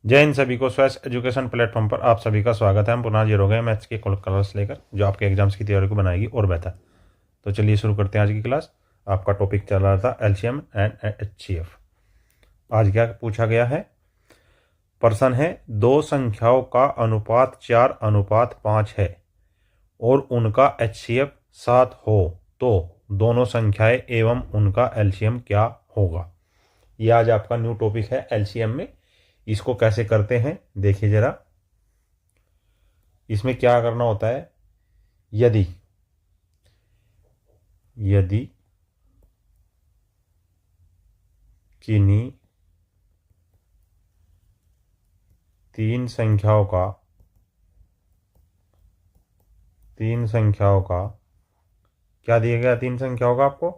जय हिंद सभी को। स्वस्थ एजुकेशन प्लेटफॉर्म पर आप सभी का स्वागत है। हम पुनः हाजिर हो गए मैथ्स के क्लास लेकर, जो आपके एग्जाम्स की तैयारी को बनाएगी और बेहतर। तो चलिए शुरू करते हैं आज की क्लास। आपका टॉपिक चल रहा था एलसीएम एंड एचसीएफ। आज क्या पूछा गया है? प्रश्न है, दो संख्याओं का अनुपात 4:5 है और उनका एचसीएफ 7 हो तो दोनों संख्याएं एवं उनका एलसीएम क्या होगा। यह आज आपका न्यू टॉपिक है एलसीएम में। इसको कैसे करते हैं देखिए जरा। इसमें क्या करना होता है, यदि यदि किन्हीं तीन संख्याओं का क्या दिया गया? तीन संख्याओं का आपको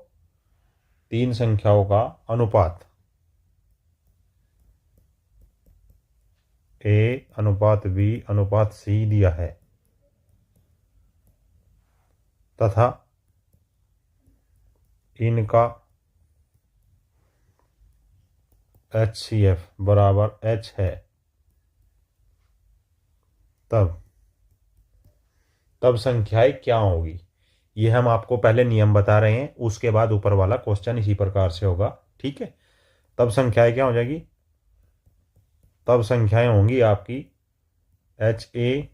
तीन संख्याओं का अनुपात A:B:C दिया है तथा इनका HCF बराबर H है, तब संख्याएं क्या होगी। ये हम आपको पहले नियम बता रहे हैं, उसके बाद ऊपर वाला क्वेश्चन इसी प्रकार से होगा। ठीक है, तब संख्याएं क्या हो जाएगी? तब संख्याएं होंगी आपकी HA,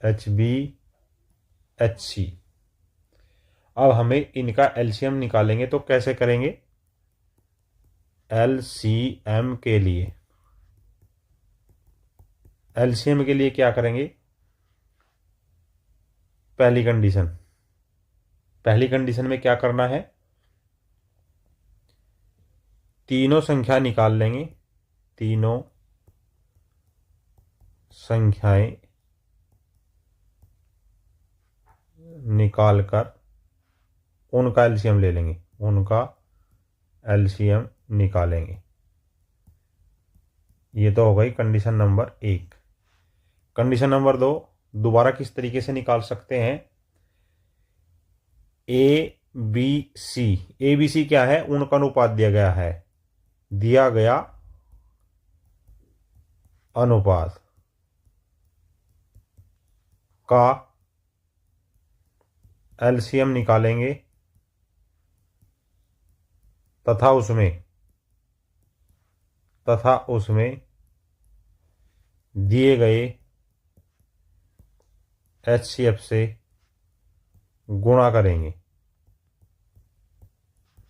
HB, HC। अब हमें इनका एलसीएम निकालेंगे तो कैसे करेंगे? एलसीएम के लिए क्या करेंगे? पहली कंडीशन में क्या करना है? तीनों संख्या निकाल लेंगे, तीनों संख्याएं निकालकर उनका एलसीएम ले लेंगे, उनका एलसीएम निकालेंगे। ये तो हो गई कंडीशन नंबर 1। कंडीशन नंबर 2 दोबारा किस तरीके से निकाल सकते हैं? ए बी सी क्या है? उनका अनुपात दिया गया अनुपात का एलसीएम निकालेंगे तथा उसमें दिए गए एचसीएफ से गुणा करेंगे।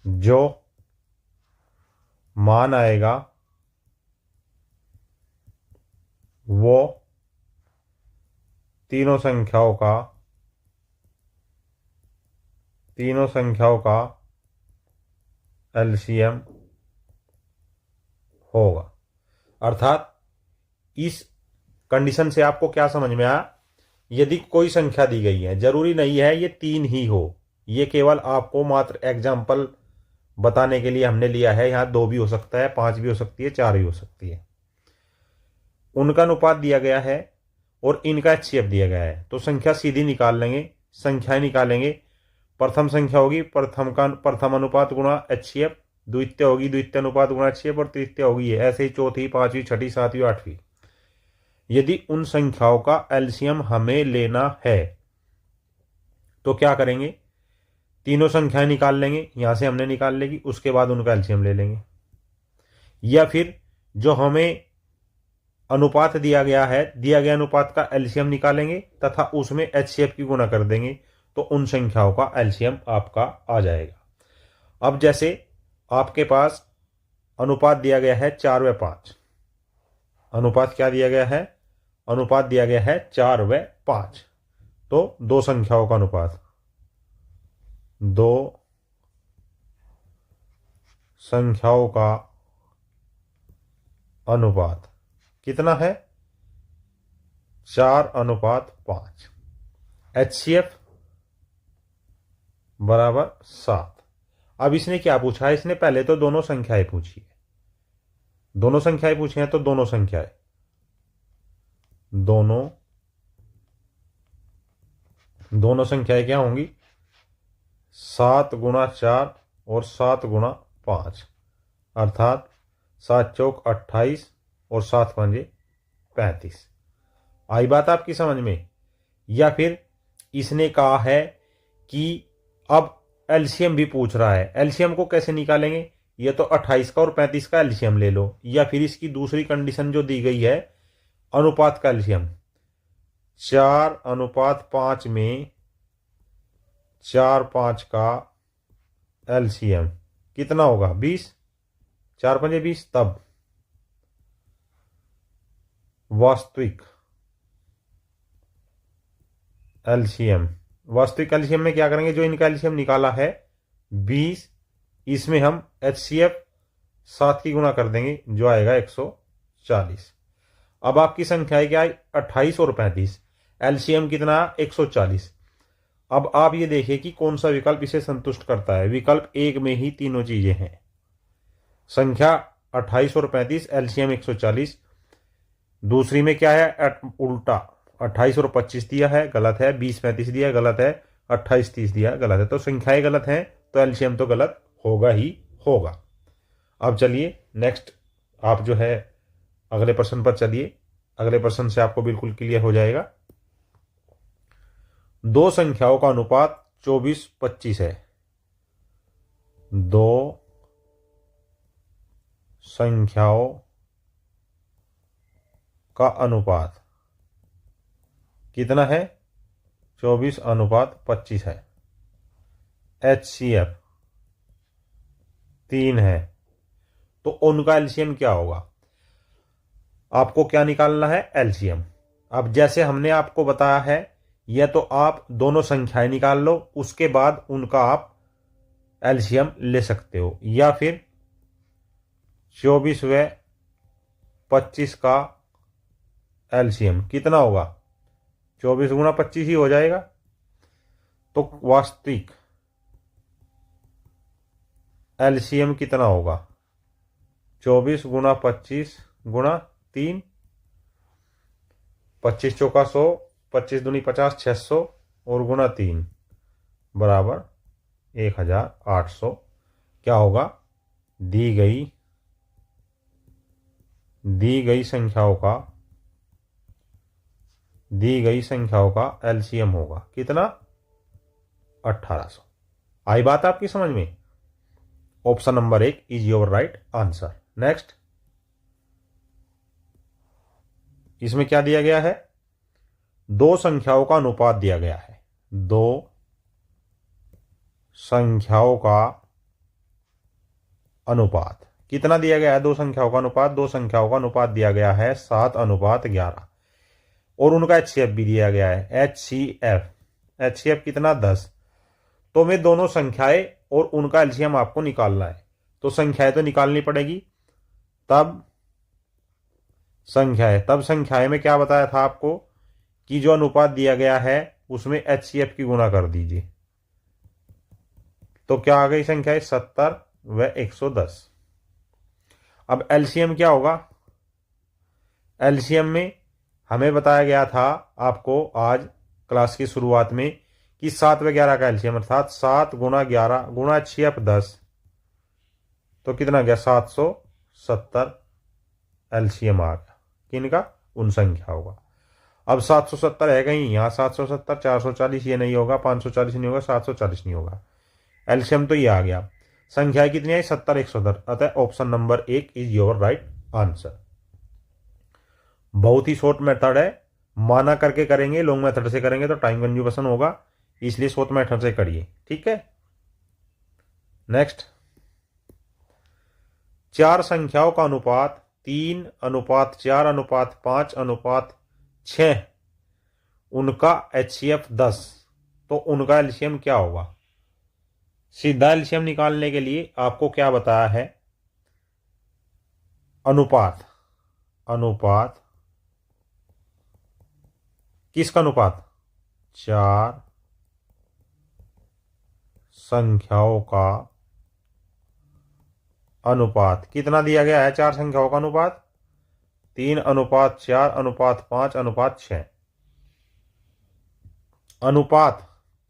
जो मान आएगा वो तीनों संख्याओं का एलसीएम होगा। अर्थात इस कंडीशन से आपको क्या समझ में आया? यदि कोई संख्या दी गई है, जरूरी नहीं है ये 3 ही हो, ये केवल आपको मात्र एग्जाम्पल बताने के लिए हमने लिया है। यहां 2 भी हो सकता है, 5 भी हो सकती है, 4 भी हो सकती है। उनका अनुपात दिया गया है और इनका एचसीएफ दिया गया है, तो संख्या सीधी निकाल लेंगे। संख्याएं निकालेंगे, प्रथम संख्या होगी प्रथम अनुपात गुणा एचसीएफ, द्वितीय होगी द्वितीय अनुपात गुणा एचसीएफ और तृतीय होगी ये। ऐसे ही चौथी, पांचवी, छठी, सातवीं, आठवीं। यदि उन संख्याओं का एलसीएम हमें लेना है तो क्या करेंगे? तीनों संख्याएं निकाल लेंगे, यहां से हमने निकाल लेगी, उसके बाद उनका एलसीएम ले लेंगे। या फिर जो हमें अनुपात दिया गया अनुपात का एलसीएम निकालेंगे तथा उसमें एचसीएफ की गुणा कर देंगे, तो उन संख्याओं का एलसीएम आपका आ जाएगा। अब जैसे आपके पास अनुपात दिया गया है 4/5। अनुपात क्या दिया गया है? अनुपात दिया गया है 4/5। तो दो संख्याओं का अनुपात कितना है? 4:5। एचसीएफ बराबर 7। अब इसने क्या पूछा है? इसने पहले तो दोनों संख्याएं पूछी है। दोनों संख्याएं पूछी हैं तो दोनों संख्याएं क्या होंगी? 7×4 और 7×5, अर्थात 7 चौक 28 और 7 पंजे 35। आई बात आपकी समझ में? या फिर इसने कहा है कि अब एलसीएम भी पूछ रहा है। एलसीएम को कैसे निकालेंगे? ये तो 28 का और 35 का एलसीएम ले लो। या फिर इसकी दूसरी कंडीशन जो दी गई है, अनुपात का एलसीएम 4:5 में 4/5 का एलसीएम कितना होगा? 20। 4 पंजे 20। तब वास्तविक एलसीएम, वास्तविक एलसीएम में क्या करेंगे? जो इनका एलसीएम निकाला है 20, इसमें हम एचसीएफ 7 की गुणा कर देंगे, जो आएगा 140। अब आपकी संख्या क्या है? 28 और 35। एलसीएम कितना? 140। अब आप ये देखिए कि कौन सा विकल्प इसे संतुष्ट करता है। विकल्प एक में ही तीनों चीजें हैं। संख्या 28 और 35, एलसीएम 140। दूसरी में क्या है? उल्टा 28 और 25 दिया है, गलत है। 20 35 दिया, गलत है। 28 30 दिया, गलत है। तो संख्याएं गलत हैं, तो एलसीएम तो गलत होगा ही होगा। अब चलिए नेक्स्ट, आप जो है अगले प्रश्न पर चलिए। अगले प्रश्न से आपको बिल्कुल क्लियर हो जाएगा। दो संख्याओं का अनुपात 24-25 है। दो संख्याओं का अनुपात कितना है? 24:25 है। एचसीएफ 3 है। तो उनका एलसीएम क्या होगा? आपको क्या निकालना है? एलसीएम। अब जैसे हमने आपको बताया है, या तो आप दोनों संख्याएं निकाल लो, उसके बाद उनका आप एलसीएम ले सकते हो, या फिर 24 व 25 का एलसीएम कितना होगा? 24 गुणा 25 ही हो जाएगा। तो वास्तविक एलसीएम कितना होगा? 24 गुणा 25 गुणा 3, 25 चौका 100, 25 दूनी 50, 600 और गुणा 3 बराबर 1800। क्या होगा? दी गई संख्याओं का एलसीएम होगा कितना? 1800। आई बात आपकी समझ में? Option number 1 is your right answer. Next, इसमें क्या दिया गया है? दो संख्याओं का अनुपात दिया गया है। दो संख्याओं का अनुपात कितना दिया गया है? दो संख्याओं का अनुपात दिया गया है 7:11 और उनका एचसीएफ भी दिया गया है। एचसीएफ कितना? 10। तो मैं दोनों संख्याएं और उनका एलसीएम आपको निकालना है। तो संख्याएं तो निकालनी पड़ेगी। तब संख्याएं में क्या बताया था आपको कि जो अनुपात दिया गया है उसमें एचसीएफ की गुणा कर दीजिए। तो क्या आ गई संख्याएं? 70 व 110। अब एलसीएम क्या होगा? एलसीएम में हमें बताया गया था आपको आज क्लास की शुरुआत में कि 7 व 11 का एलसीएम, अर्थात 7 गुणा 11 गुणा एचसीएफ 10, तो कितना गया? 770 एलसीएम आ गया। किनका? उन संख्याओं का। अब 770 है कहीं? यहाँ 770, 440 ये नहीं होगा, 540 नहीं होगा, 740 नहीं होगा। एलसीएम तो ये आ गया। संख्याएं कितनी आई? 70 110। अतः option number 1 is your right answer. बहुत ही शॉर्ट मेथड है, माना करके करेंगे। लॉन्ग मेथड से करेंगे तो टाइम कंज्यूमेशन होगा, इसलिए शॉर्ट मेथड से करिए। ठीक है। नेक्स्ट, चार संख्याओं का अनुपात 3:4:5:6, उनका एचसीएफ 10, तो उनका एलसीएम क्या होगा? सीधा एलसीएम निकालने के लिए आपको क्या बताया है? अनुपात किसका अनुपात? चार संख्याओं का अनुपात कितना दिया गया है? चार संख्याओं का अनुपात 3:4:5:6। अनुपात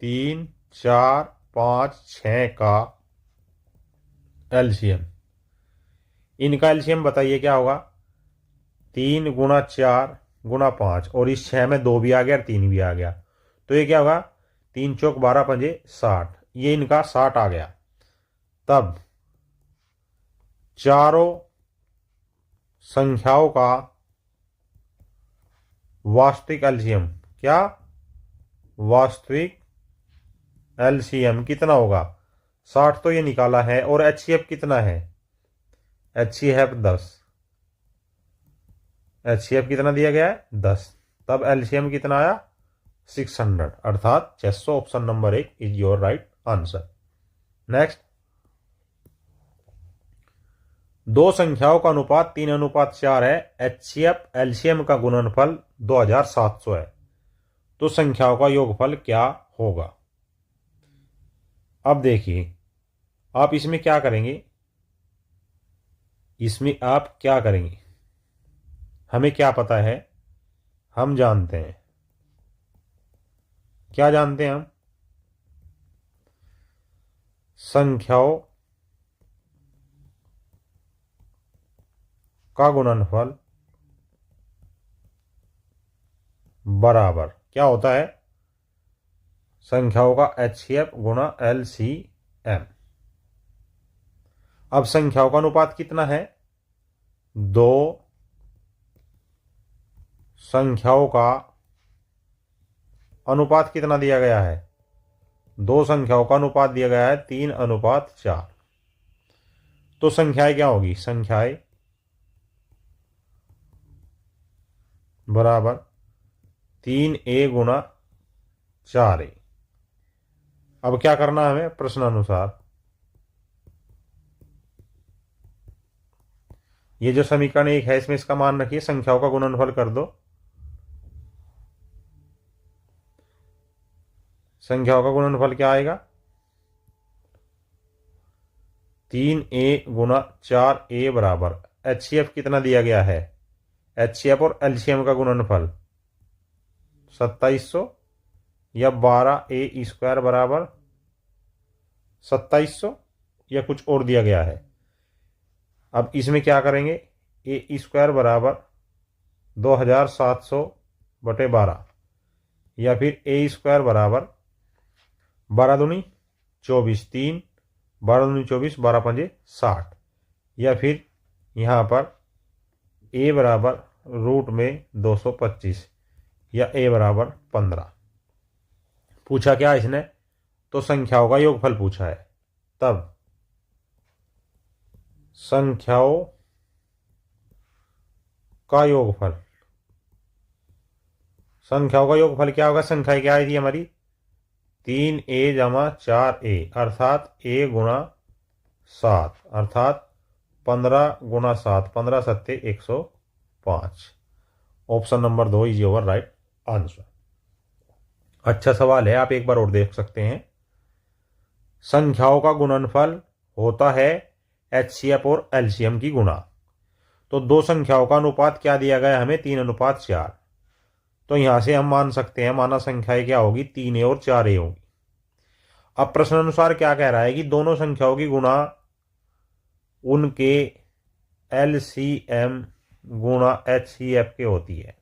3 4 5 6 का एलसीएम, इनका एलसीएम बताइए क्या होगा? 3 गुणा 4 गुणा 5, और इस 6 में 2 भी आ गया और 3 भी आ गया, तो ये क्या होगा, 3 चौक 12 पंजे 60, ये इनका 60 आ गया। तब चारों संख्याओं का वास्तविक एलसीएम, क्या वास्तविक एलसीएम कितना होगा, 60 तो ये निकाला है, और एचसीएफ कितना है, एचसीएफ 10, एचसीएफ कितना दिया गया है 10, तब एलसीएम कितना आया 600, अर्थात 600, option number 1 is your right answer. Next, दो संख्याओं का अनुपात 3:4 है, एचसीएफ एलसीएम का गुणनफल 2700 है, तो संख्याओं का योगफल क्या होगा। अब देखिए आप इसमें क्या करेंगे, इसमें आप क्या करेंगे, हमें क्या पता है, हम जानते हैं, क्या जानते हैं हम, संख्याओं का गुणनफल बराबर क्या होता है, संख्याओं का एचसीएफ गुणा एलसीएम। अब संख्याओं का अनुपात कितना है, दो संख्याओं का अनुपात कितना दिया गया है, दो संख्याओं का अनुपात दिया गया है 3:4, तो संख्याएं क्या होगी, संख्याएं बराबर 3a गुणा 4a। अब क्या करना है हमें, प्रश्नानुसार ये जो समीकरण 1 है इसमें इसका मान रखिए, संख्याओं का गुणनफल कर दो, संख्याओं का गुणनफल क्या आएगा, 3a गुणा 4a बराबर एचसीएफ कितना दिया गया है, एचसीएफ और एलसीएम का गुणनफल 2700 या 12a² बराबर 2700 या कुछ और दिया गया है। अब इसमें क्या करेंगे, a² बराबर 2700/12 या फिर a² बराबर 12 दूनी 24, 3 12 दूनी 24, 12 पंजे 60, या फिर यहाँ पर a बराबर रूट में 225 या a बराबर 15। पूछा क्या इसने, तो संख्याओं का योगफल पूछा है, तब संख्याओं का योगफल, संख्याओं का योगफल क्या होगा, संख्याएं क्या आई थी हमारी 3a जमा 4a, अर्थात a गुणा 7, अर्थात 15 गुणा 7, 15 सत्ते 105, option number 2 is your right answer. अच्छा सवाल है, आप एक बार और देख सकते हैं, संख्याओं का गुणनफल होता है एचसीएफ और एलसीएम की गुणा, तो दो संख्याओं का अनुपात क्या दिया गया हमें 3:4, तो यहां से हम मान सकते हैं माना संख्याएं क्या होगी 3a और 4a होगी। अब प्रश्न अनुसार क्या कह रहा है कि दोनों संख्याओं की गुणा उनके एलसीएम गुणा एचसीएफ के होती है,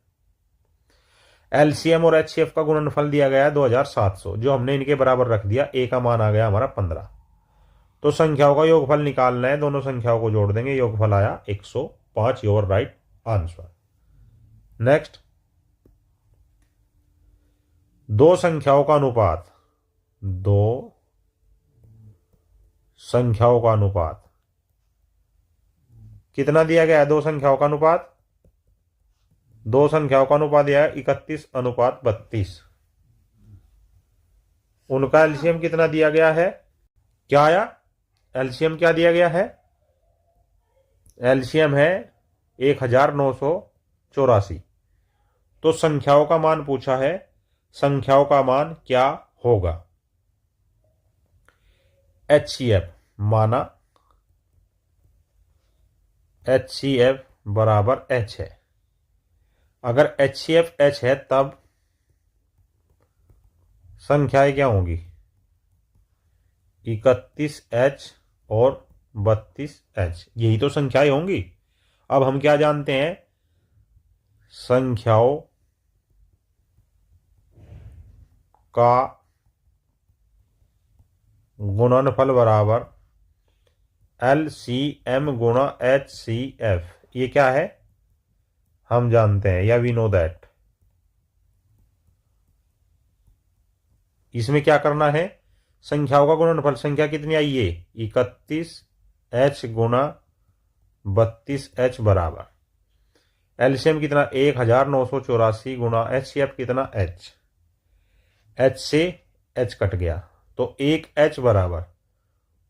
एलसीएम और एचसीएफ का गुणनफल दिया गया है 2700, जो हमने इनके बराबर रख दिया, ए का मान आ गया हमारा 15, तो संख्याओं का योगफल निकालना है, दोनों संख्याओं को जोड़ देंगे, योगफल आया 105, योर राइट आंसर। नेक्स्ट, दो संख्याओं का अनुपात, दो संख्याओं का अनुपात कितना दिया गया है, दो संख्याओं का अनुपात, दो संख्याओं का अनुपात दिया है 31:32, उनका एलसीएम कितना दिया गया है, क्या आया, एलसीएम क्या दिया गया है, एलसीएम है 1984, तो संख्याओं का मान पूछा है, संख्याओं का मान क्या होगा, एचसीएफ माना एचसीएफ बराबर एच है, अगर एचसीएफ एच है तब संख्याएं क्या होंगी 31h और 32h, यही तो संख्याएं होंगी। अब हम क्या जानते हैं, संख्याओं का गुणनफल बराबर LCM गुणा HCF। ये क्या है हम जानते हैं, या वी नो दैट। इसमें क्या करना है, संख्याओं का गुणनफल, संख्या कितनी आई ये 31H गुणा 32H बराबर एलसीएम कितना 1984 गुणा HCF कितना H से H कट गया तो 1H बराबर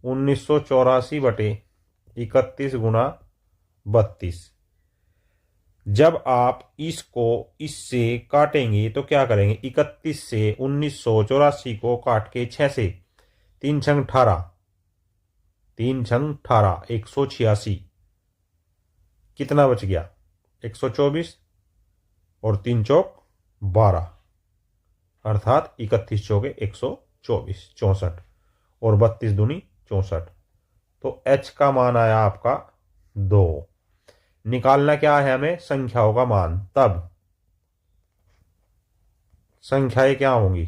1984 बटे 31 गुणा 32। जब आप इसको इससे काटेंगे तो क्या करेंगे, 31 से 1984 को काट के 6 से 3 छंग 18, 3 छंग 18 186, कितना बच गया 124 और 3 चौक 12, अर्थात 31 चौके 124 64 और 32 दूनी 64। तो H का मान आया आपका 2। निकालना क्या है हमें, संख्याओं का मान। तब संख्याएं क्या होंगी,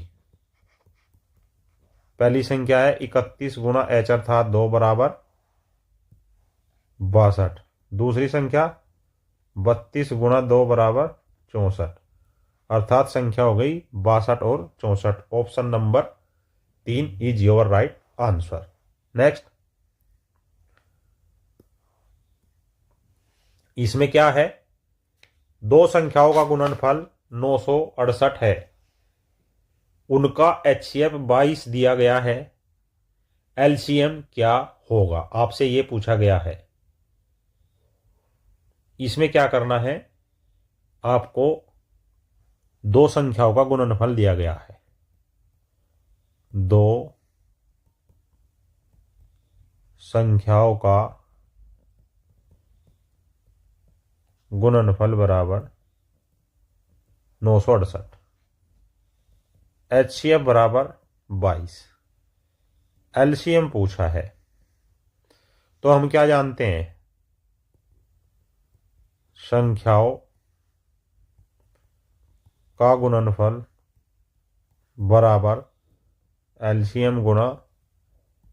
पहली संख्या है 31 गुणा H अर्थात 2 बराबर 62। दूसरी संख्या 32 गुणा 2 बराबर 64, अर्थात संख्या हो गई 62 और 64। Option number 3 is your right answer. Next, इसमें क्या है, दो संख्याओं का गुणनफल 968 है, उनका HCF 22 दिया गया है, LCM क्या होगा, आपसे यह पूछा गया है। इसमें क्या करना है, आपको दो संख्याओं का गुणनफल दिया गया है, दो संख्याओं का गुणनफल बराबर 968, HCF बराबर 22, LCM पूछा है। तो हम क्या जानते हैं, संख्याओं का गुणनफल बराबर LCM गुणा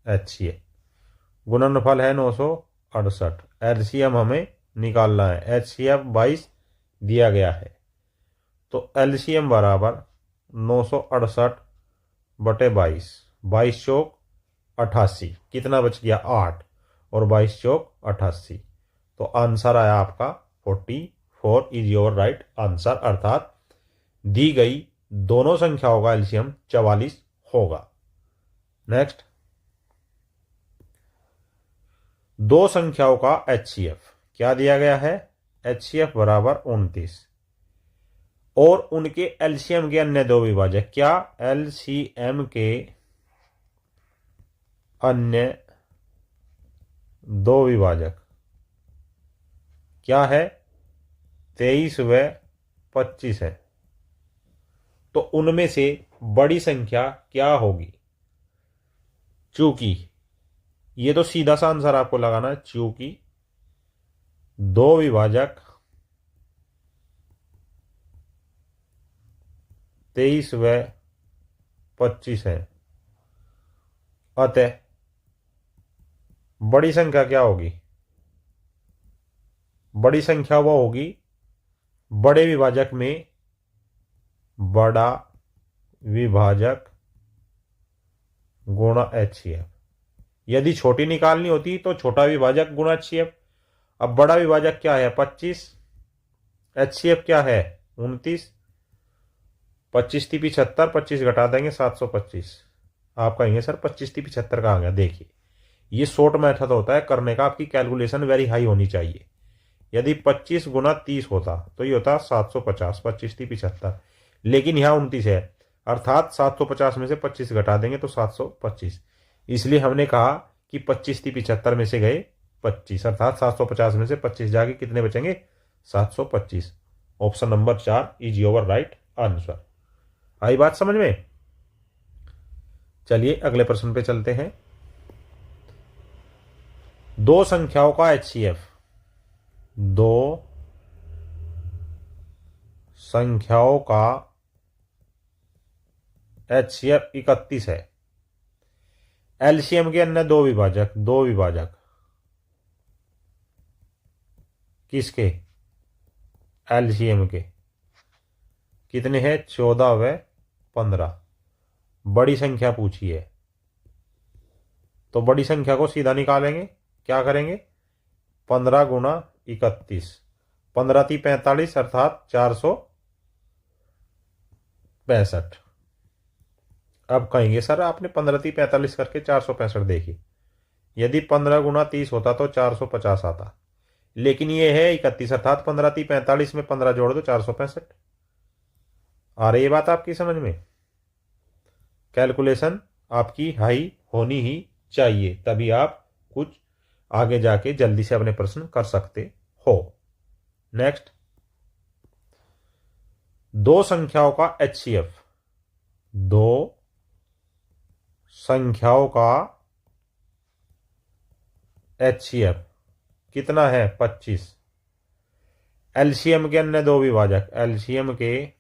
HCF। गुणनफल है 968, LCM हमें निकालना है, HCF 22 दिया गया है, तो LCM बराबर 968 बटे 22, 22 चौक 88, कितना बच गया 8 और 22 चौक 88, तो आंसर आया आपका 44 इज योर राइट आंसर, अर्थात दी गई दोनों संख्याओं का LCM 44 होगा। नेक्स्ट, दो संख्याओं का HCF क्या दिया गया है, HCF बराबर 29 और उनके LCM के अन्य दो विभाजक, क्या LCM के अन्य दो विभाजक क्या है 23 व 25 है, तो उनमें से बड़ी संख्या क्या होगी। चूंकि ये तो सीधा सा आंसर आपको लगाना है, चूंकि दो विभाजक 23 व 25 है, अतः बड़ी संख्या क्या होगी, बड़ी संख्या वो होगी बड़े विभाजक में बड़ा विभाजक गुणा HCF। यदि छोटी निकालनी होती तो छोटा विभाजक गुणा HCF। अब बड़ा विभाजक क्या है 25, HCF क्या है 29, 25 थी 75, 25 घटा देंगे 725। आप कहेंगे सर 25 थी 75 का आ गया। देखिए ये शॉर्ट मेथड होता है करने का, आपकी कैलकुलेशन वेरी हाई होनी चाहिए। यदि 25 गुना 30 होता तो ये होता 750, 25 थी 75, लेकिन यहाँ 29 है, अर्थात 750 में से 25 घटा देंगे तो 725। इसलिए हमने कहा कि 25 थी 75 में से गए 25, अर्थात 750 में से 25 जाके कितने बचेंगे 725। Option number 4 is your right answer. आई बात समझ में। चलिए अगले प्रश्न पे चलते हैं। दो संख्याओं का HCF, दो संख्याओं का HCF 31 है। एलसीएम के अन्य दो विभाजक किसके? एलसीएम के कितने हैं? 14 व 15। बड़ी संख्या पूछी है तो बड़ी संख्या को सीधा निकालेंगे। क्या करेंगे? 15 गुणा 31, 15 × 45 अर्थात 465। अब कहेंगे सर आपने 15 × 45 करके 465 देखी। यदि 15 गुणा 30 होता तो 450 आता, लेकिन ये है 31 अर्थात 15 × 45 में 15 जोड़ दो 465। आ रही है बात आपकी समझ में? कैलकुलेशन आपकी हाई होनी ही चाहिए, तभी आप कुछ आगे जाके जल्दी से अपने प्रश्न कर सकते हो। नेक्स्ट, दो संख्याओं का HCF, दो संख्याओं का HCF कितना है? 25। एलसीएम के अन्य दो विभाजक, एलसीएम के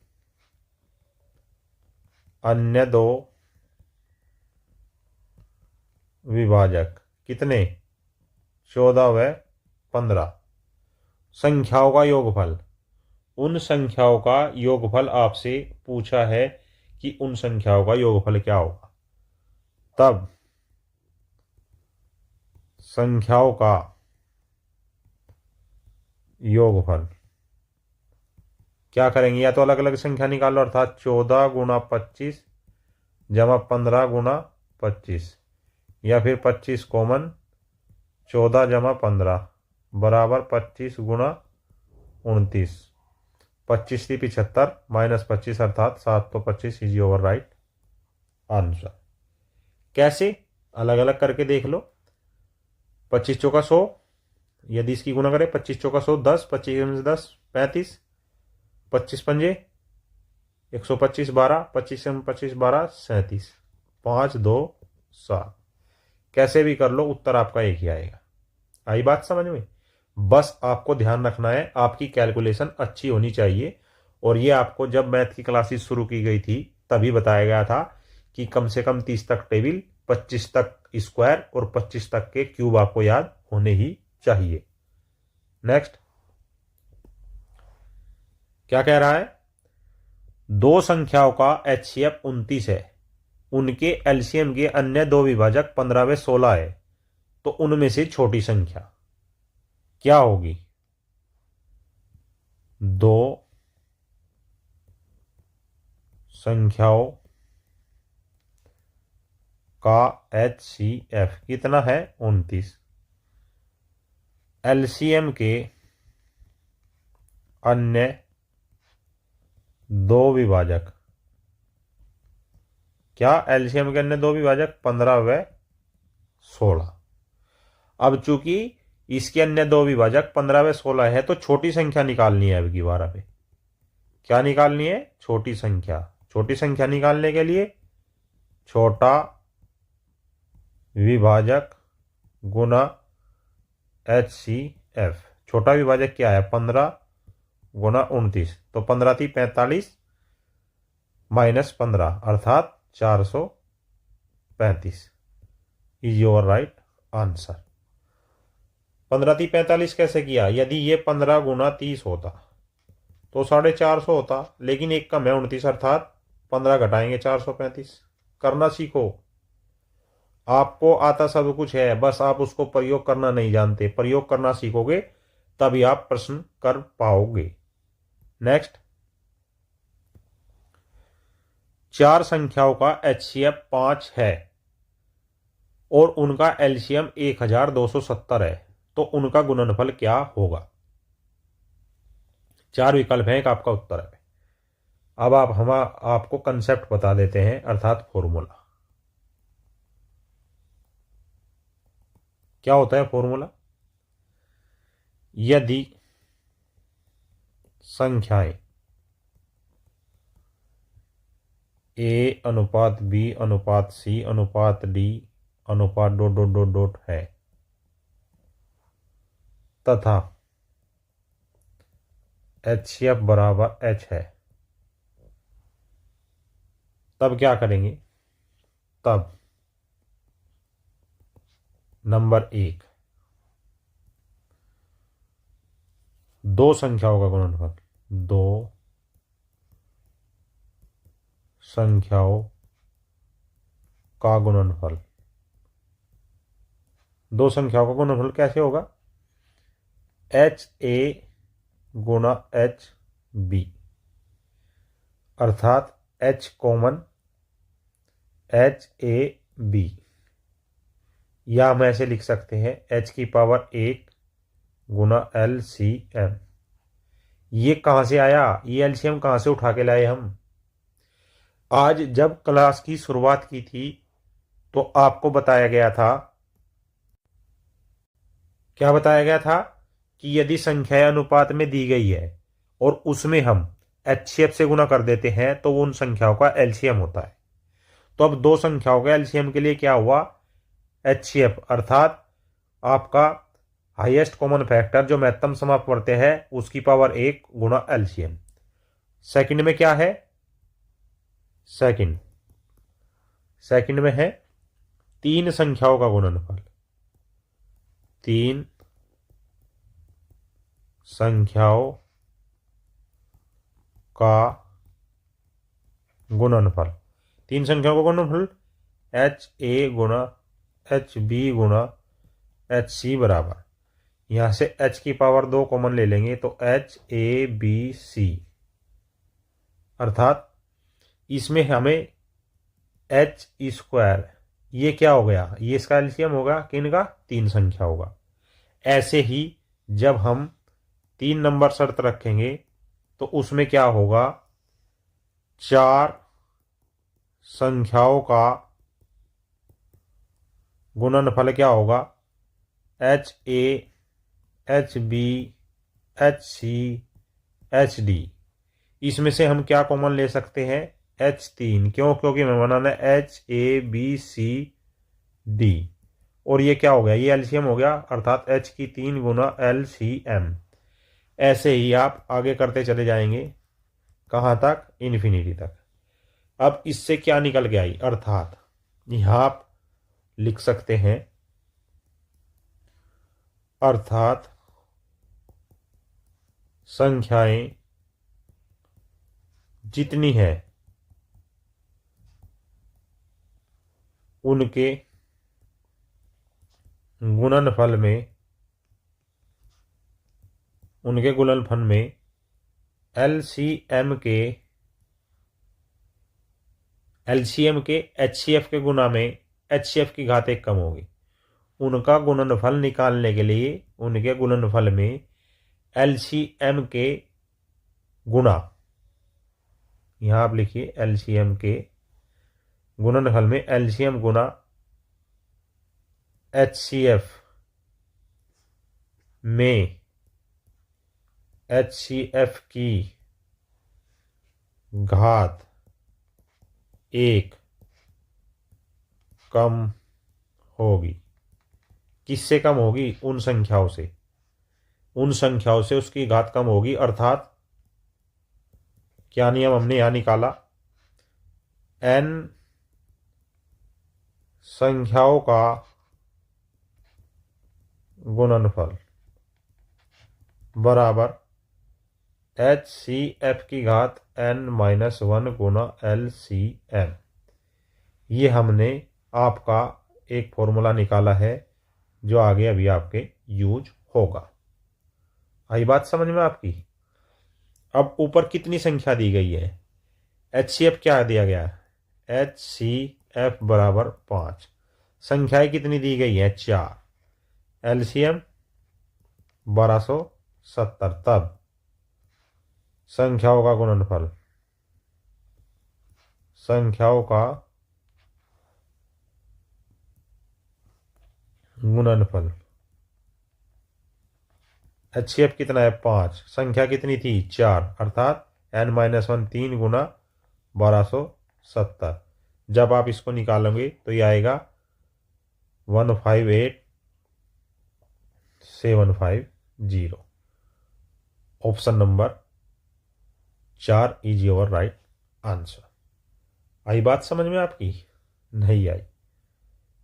अन्य दो विभाजक कितने? 14 व 15। संख्याओं का योगफल, उन संख्याओं का योगफल आपसे पूछा है कि उन संख्याओं का योगफल क्या होगा। तब संख्याओं का योगफल क्या करेंगे? या तो अलग अलग संख्या निकालो, अर्थात 14 गुणा 25 जमा 15 गुणा 25, या फिर 25 कॉमन, 14 जमा 15 बराबर 25 गुणा 29, 25 × 75 माइनस 25 अर्थात 7 तो 25 इज योर राइट आंसर। कैसे? अलग अलग करके देख लो। 25 चौका 100, यदि इसकी गुणा करें 25 चौका 100 10, 25 10 35, 25 पंजे 125 12, 25 25 12 37, 5 2 7। कैसे भी कर लो उत्तर आपका एक ही आएगा। आई बात समझ में? बस आपको ध्यान रखना है आपकी कैलकुलेशन अच्छी होनी चाहिए। और ये आपको जब मैथ की क्लासेस शुरू की गई थी तभी बताया गया था कि कम से कम 30 तक टेबल, 25 तक स्क्वायर और 25 तक के क्यूब आपको याद होने ही चाहिए। नेक्स्ट, क्या कह रहा है? दो संख्याओं का HCF 29 है, उनके एलसीएम के अन्य दो विभाजक 15 व 16 है, तो उनमें से छोटी संख्या क्या होगी? दो संख्याओं का HCF कितना है? 29। एलसीएम के अन्य दो विभाजक, क्या एलसीएम के अन्य दो विभाजक? 15 व 16। अब चूंकि इसके अन्य दो विभाजक 15 व 16 है तो छोटी संख्या निकालनी है। अब की बार पे क्या निकालनी है? छोटी संख्या। छोटी संख्या निकालने के लिए छोटा विभाजक गुना HCF। छोटा विभाजक क्या है? 15 गुना 29, तो 15 × 45 माइनस 15 अर्थात 435 इज योर राइट आंसर। 15 × 45 कैसे किया? यदि ये 15 गुना 30 होता तो 450 होता, लेकिन एक कम है 29 अर्थात 15 घटाएंगे 435। करना सीखो। आपको आता सब कुछ है, बस आप उसको प्रयोग करना नहीं जानते। प्रयोग करना सीखोगे तभी आप प्रश्न कर पाओगे। नेक्स्ट, चार संख्याओं का HCF 5 है और उनका एलसीएम 1270 है, तो उनका गुणनफल क्या होगा? चार विकल्प हैं, एक आपका उत्तर है। अब हम आपको कंसेप्ट बता देते हैं, अर्थात फॉर्मूला। क्या होता है फॉर्मूला? यदि संख्याएं A अनुपात B अनुपात C अनुपात D अनुपात ... है तथा HCF बराबर H है, तब क्या करेंगे, तब नंबर 1 दो संख्याओं का गुणनफल, दो संख्याओं का गुणनफल, दो संख्याओं का गुणनफल कैसे होगा, HA गुणा HB, अर्थात H कॉमन HAB, या हम ऐसे लिख सकते हैं H की पावर 1 गुना LCM। ये कहाँ से आया, ये एलसीएम कहाँ से उठा के लाए हम। आज जब क्लास की शुरुआत की थी तो आपको बताया गया था, क्या बताया गया था, कि यदि संख्या अनुपात में दी गई है और उसमें हम HCF से गुना कर देते हैं तो वो उन संख्याओं का एलसीएम होता है। तो अब दो संख्याओं का एलसीएम के लिए क्या हुआ, HCF, अर्थात आपका हाईएस्ट कॉमन फैक्टर जो महत्तम समापवर्त्य है उसकी पावर 1 गुणा एलसीएम। सेकंड में क्या है, सेकंड में है तीन संख्याओं का गुणनफल, तीन संख्याओं का गुणनफल, तीन संख्याओं का गुणनफल HA गुणा HB गुणा HC बराबर, यहां से H की पावर 2 कॉमन ले लेंगे तो HABC, अर्थात इसमें हमें H स्क्वायर, ये क्या हो गया, ये इसका एलसीएम होगा किन का, तीन संख्या होगा। ऐसे ही जब हम 3 नंबर शर्त रखेंगे तो उसमें क्या होगा, चार संख्याओं का गुणनफल क्या होगा, HA HB HC HD, इसमें से हम क्या कॉमन ले सकते हैं, H3, क्यों, क्योंकि हमें बनाना है HABCD, और ये क्या हो गया, ये एलसीएम हो गया, अर्थात H की 3 गुना LCM। ऐसे ही आप आगे करते चले जाएंगे, कहाँ तक, इन्फिनिटी तक। अब इससे क्या निकल के आई, अर्थात यहां आप लिख सकते हैं, अर्थात संख्याएं जितनी है उनके गुणनफल में, एलसीएम के एचसीएफ के गुना में एचसीएफ की घात 1 कम होगी। उनका गुणनफल निकालने के लिए उनके गुणनफल में एलसीएम के गुणा, यहां आप लिखिए एलसीएम के गुणनफल में एलसीएम गुणा एचसीएफ में एचसीएफ की घात 1 कम होगी। किससे कम होगी, उन संख्याओं से उसकी घात कम होगी, अर्थात क्या नियम हमने यहां निकाला, n संख्याओं का गुणनफल बराबर HCF की घात n-1 गुना LCM। ये हमने आपका एक फॉर्मूला निकाला है जो आगे अभी आपके यूज होगा। आई बात समझ में आपकी। अब ऊपर कितनी संख्या दी गई है, HCF क्या दिया गया है, HCF बराबर 5, संख्याएं कितनी दी गई है, 4, LCM 1270, तब संख्याओं का गुणनफल HCF कितना है, 5, संख्या कितनी थी, 4, अर्थात n-1 3 गुना 1270। जब आप इसको निकालोगे तो ये आएगा 158750। Option number 4 is your right answer. आई बात समझ में आपकी? नहीं आई?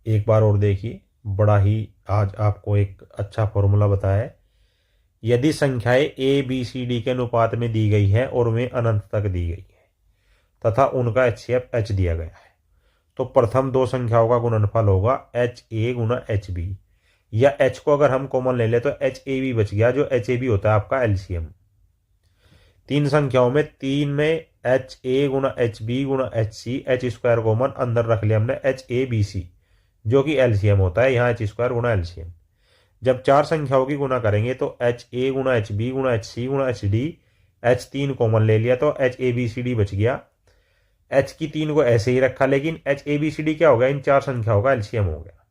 एक बार और देखिए, बड़ा ही आज आपको एक अच्छा फॉर्मूला बताया है। यदि संख्याएं ए बी सी डी के अनुपात में दी गई है और वे अनंत तक दी गई है तथा उनका एचसीएफ एच दिया गया है, तो प्रथम दो संख्याओं का गुणनफल होगा एच ए गुना एच बी, या एच को अगर हम कॉमन ले ले तो एच ए बी बच गया, जो एच ए बी होता है आपका एलसीएम। तीन संख्याओं में तीन में एच ए गुना एच बी गुना H C, H square common अंदर रख लिया हमने एच ए बी सी, जो कि एलसीएम होता है यहाँ एच स्क्वायर गुना एलसीएम। जब चार संख्याओं की गुना करेंगे तो एच ए गुना एच बी गुना एच सी गुना एच डी, एच तीन कॉमन ले लिया तो H A B C D बच गया। एच की तीन को ऐसे ही रखा, लेकिन H A B C D क्या हो गया, इन चार संख्याओं का एलसीएम हो गया।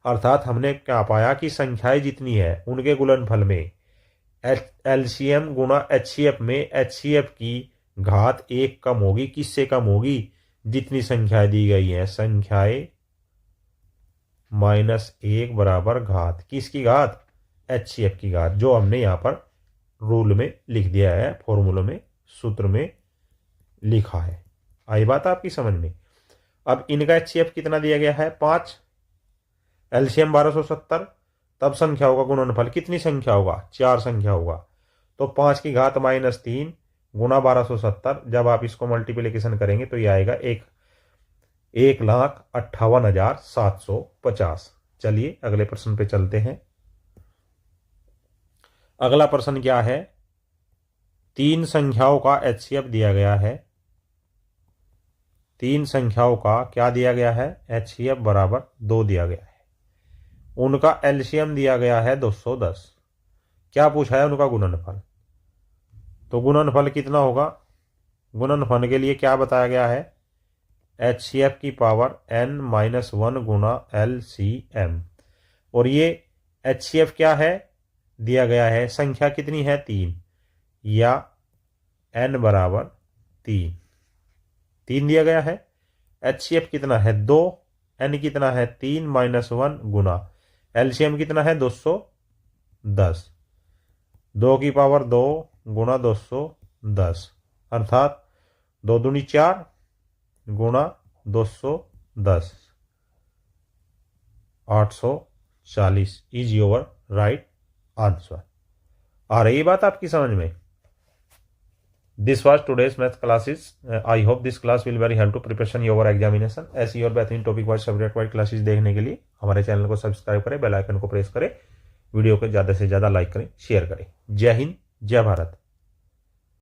अर्थात हमने क्या पाया कि संख्याएं जितनी है उनके गुणनफल में एलसीएम गुना एचसीएफ में एचसीएफ की घात एक कम होगी। किससे कम होगी? जितनी संख्याएं दी गई हैं, संख्याएं -1 बराबर घात, किसकी घात? एचसीएफ की घात, जो हमने यहां पर रूल में लिख दिया है, फॉर्मूले में, सूत्र में लिखा है। आई बात आपकी समझ में? अब इनका एचसीएफ कितना दिया गया है? 5, एलसीएम 1270, तब संख्याओं का गुणनफल कितनी संख्या होगा? 4 संख्या होगा, तो 5 की घात -3 गुना 1270, जब आप इसको मल्टीप्लिकेशन करेंगे तो ये आएगा 1,58,750। चलिए अगले प्रश्न पे चलते हैं। अगला प्रश्न क्या है? तीन संख्याओं का एचसीएफ दिया गया है। तीन संख्याओं का क्या दिया गया है? एचसीएफ बराबर 2 दिया गया है। उनका एलसीएम दिया गया है 210। क्या पूछा है? उनका गुणनफल। तो गुणनफल कितना होगा? गुणनफल के लिए क्या बताया गया है? एचसीएफ की पावर n-1 गुना एलसीएम। और ये एचसीएफ क्या है दिया गया है? संख्या कितनी है? 3, या n बराबर 3 दिया गया है। एचसीएफ कितना है? 2, n कितना है? 3 -1 गुना एलसीएम कितना है? 210। 2 की पावर 2 गुना 210, अर्थात 2 दूनी 4 गुना 210, 840 इज योर राइट आंसर। आ रही बात आपकी समझ में? This was today's math classes. I hope this class will very help to preparation your examination. ऐसी और बेहतरीन topic wise subject wise classes देखने के लिए हमारे चैनल को सब्सक्राइब करें, बेल आइकन को प्रेस करें, वीडियो को ज़्यादा से ज़्यादा लाइक करें, शेयर करें। जय हिंद, जय भारत।